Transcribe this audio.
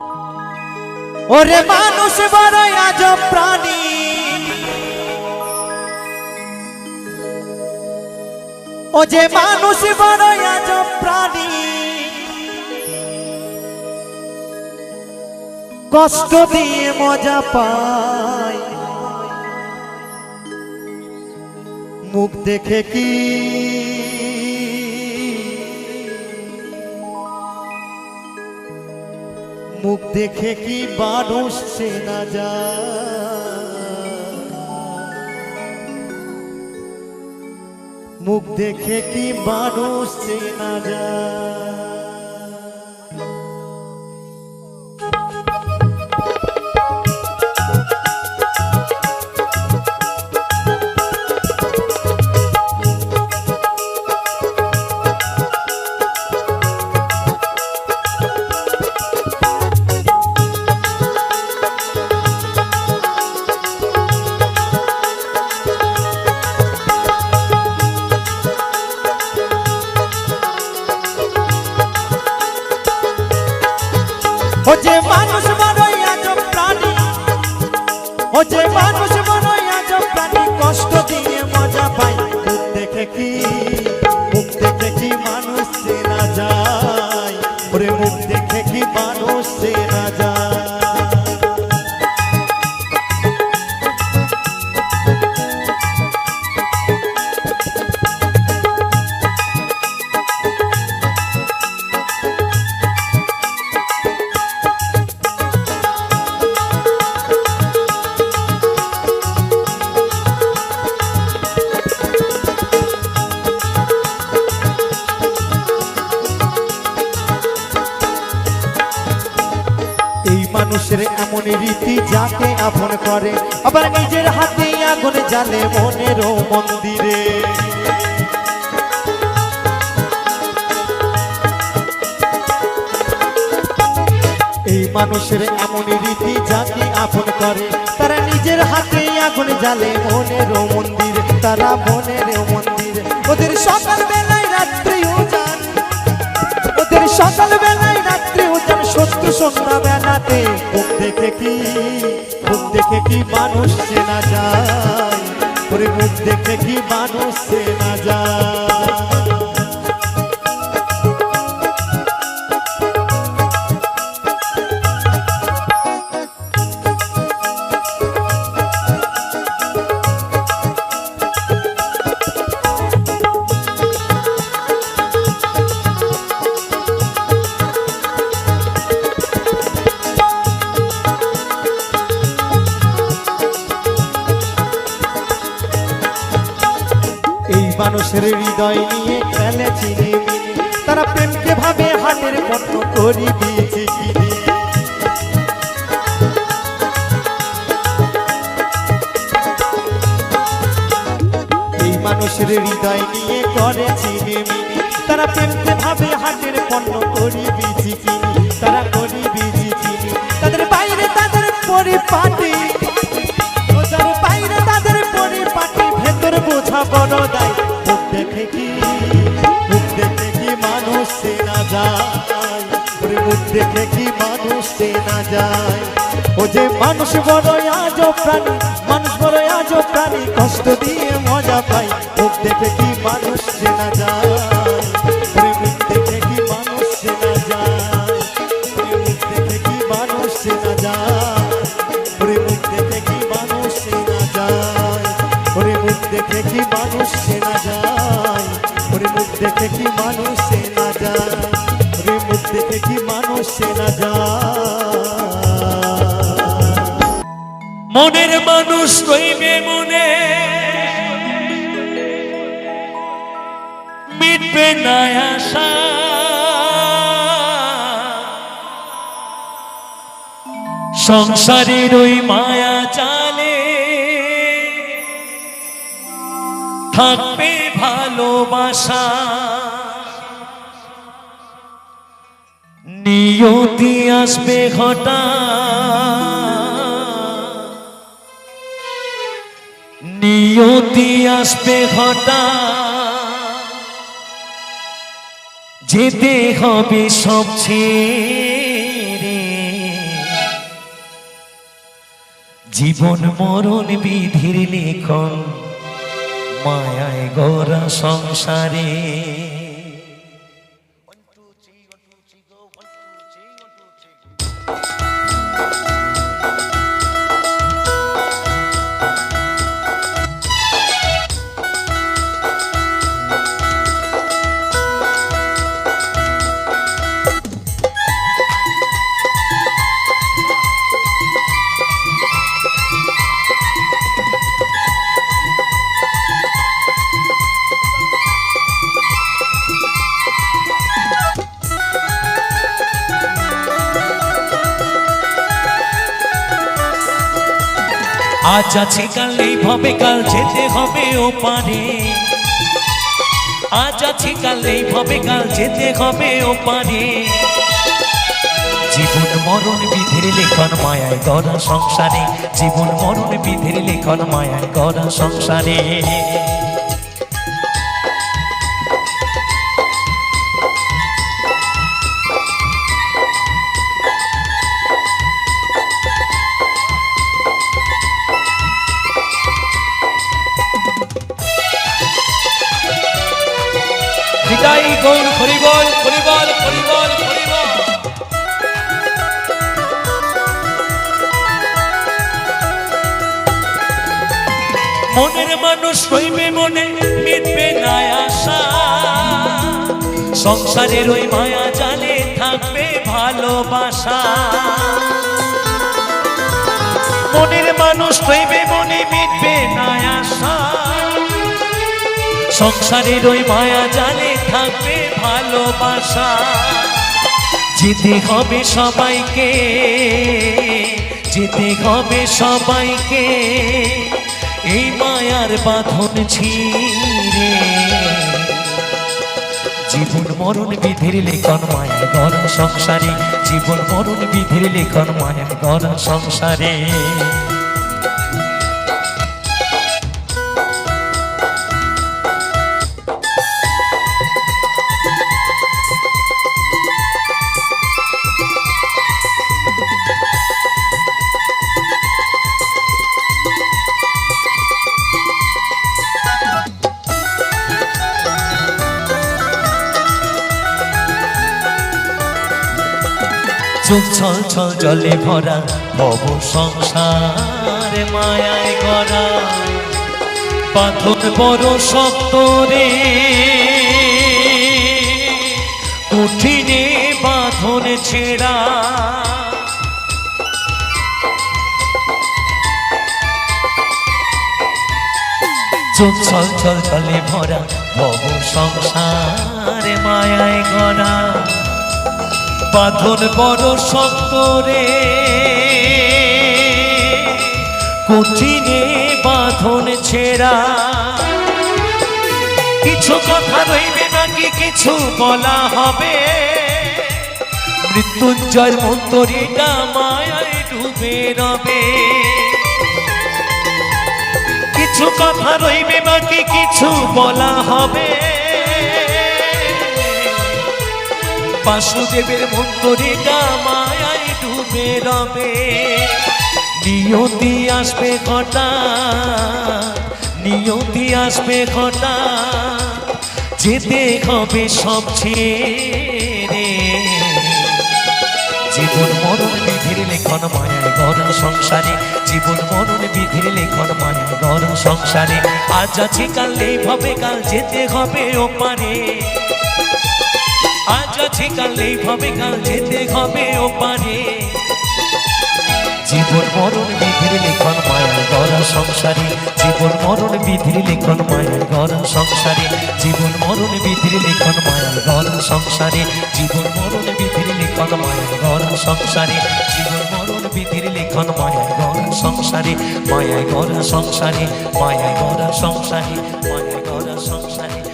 ওরে মানুষ বড় আজব প্রাণী, ও যে মানুষ বড় আজব প্রাণী, কষ্ট দিয়ে মজা পায়, মুখ দেখে কি মুখ দেখে কি মানুষ চেনা যায়, মুখ দেখে কি মানুষ চেনা যায়। ও যে মানুষ বড়ই আজব প্রাণী, ও যে মানুষ বড়ই আজব প্রাণী, কষ্ট দিয়ে মজা পায়, মুখ দেখে কি মানুষ চেনা যায়, ওরে মুখ দেখে কি মানুষ চেনা যায়। মানুষের এমন রীতি যাকে আপন করে, আবার নিজের হাতে আগুন জ্বালে মনের মন্দিরে। এই মানুষের এমন রীতি যাকে আপন করে, তারা নিজের হাতে আগুন জ্বালে মনের মন্দিরে, তারা মনের মন্দিরে। ওদের সকাল বেলায় রাত্রি উজান, ওদের সকাল বেলায় রাত্রি উজান, শত্রু সন্ধ্যা বেলাতে মুখ দেখে কি মানুষ চেনা যায়, ওরে মুখ দেখে কি মানুষ চেনা যায়। মানুষের হৃদয় নিয়ে খেলে চিনিমিনি, তারা প্রেমকে ভাবে হাটের পণ্য করি দিয়েছে কিনে। এই মানুষের হৃদয় নিয়ে করে চিনিমিনি, তারা প্রেমকে ভাবে হাটের পণ্য করি দিয়েছে কিনে, তারা করি দিয়েছে চিনি। তাদের বাইরে তাদের পরিপাটি, ওদের বাইরে তাদের পরিপাটি, ভেতর বোঝা বড় দায়, মুখ দেখে কি মানুষ চেনা যায়, মুখ দেখে কি মানুষ চেনা যায়। ও যে মানুষ বড় আজব প্রাণী, মানুষ বড় আজব প্রাণী, কষ্ট দিয়ে মজা পায়, মুখ দেখে কি মানুষ চেনা যায়, মুখ দেখে কি মানুষ চেনা যায়, মুখ দেখে কি মানুষ চেনা যায়, মুখ দেখে কি মানুষ চেনা যায়, মুখ দেখে কি মানুষ চেনা যায়, মুখ দেখে কি মানুষ চেনা যায়, মুখ দেখে কি মানুষ চেনা যায়। মনের মানুষ রইবে মনে, মিটবে না আশা, সংসারের ওই মায়া চালে থাকবে ভালোবাসা। নিয়তি আসবে হঠাৎ, নিয়তি আসবে হঠাৎ, যেতে হবে সব ছেড়ে। জীবন মরণ বিধির লেখন মায়ায় গড়া সংসারে। আজ আছে কাল নেই ভবে কাল যেতে হবে ওপারে। আজ আছে কাল নেই ভবে কাল যেতে হবে ওপারে। জীবন মরণ বিধির লেখন মায়ায় গড়া সংসারে। জীবন মরণ বিধির লেখন মায়ায় গড়া সংসারে। বিদায় গৌর হরিবল হরিবল হরিবল হরিবল। মনের মানুষ রইবে মনে মিটবে না আশা। সংসারের ওই মায়া জালে থাকবে ভালোবাসা। মনের মানুষ রইবে মনে মিটবে না আশা। সংসারের ওই মায়া জালে থাকবে ভালোবাসা। যেতে হবে সবাইকে, যেতে হবে সবাইকে এই মায়ার বাঁধন ছিঁড়ে। জীবন মরণ বিধির লেখন মায়ার গড়া সংসারে। জীবন মরণ বিধির লেখন মায়ার গড়া সংসারে। চোখ ছল ছল জলে ভরা ভব সংসার মায়ায় গড়া। বাঁধন বড় শক্ত রে, কঠিনে বাঁধন ছেড়া। চোখ ছল ছল জলে ভরা ভব সংসার মায়ায় গড়া। বাঁধন বড় শক্ত রে, কঠিনে বাঁধন ছেড়া। কিছু কথা রইবে নাকি কিছু বলা হবে। মৃত্যুঞ্জয়ের মন্তরীটা মায়ায় ডুবে রবে। কিছু কথা রইবে বাকি কিছু বলা হবে। বাসুদেবের মন্তরীটা মায়ায় ডুবে রবে। নিয়তি আসবে হঠাৎ, নিয়তি আসবে হঠাৎ, যেতে হবে সব ছেড়ে। জীবন মরণ বিধির লেখন মায়ায় গড়া সংসারে। জীবন মরণ বিধির লেখন মায়ায় গড়া সংসারে। আজ আছে কাল নেই ভবে কাল যেতে হবে ওপারে। আজ আছে কাল নেই ভবে কাল যেতে হবে ওপারে। জীবন মরণ বিধির লেখন মায়ায় গড়া সংসারে। জীবন মরণ বিধির লেখন মায়ায় গড়া সংসারে। জীবন মরণ বিধির লেখন মায়ায় গড়া সংসারে। জীবন মরণ বিধির লেখন মায়ায় গড়া সংসারে। জীবন মরণ বিধির লেখন মায়ায় গড়া সংসারে। মায়ায় গড়া সংসারে, মায়ায় গড়া সংসারে, মায়ায় গড়া সংসারে।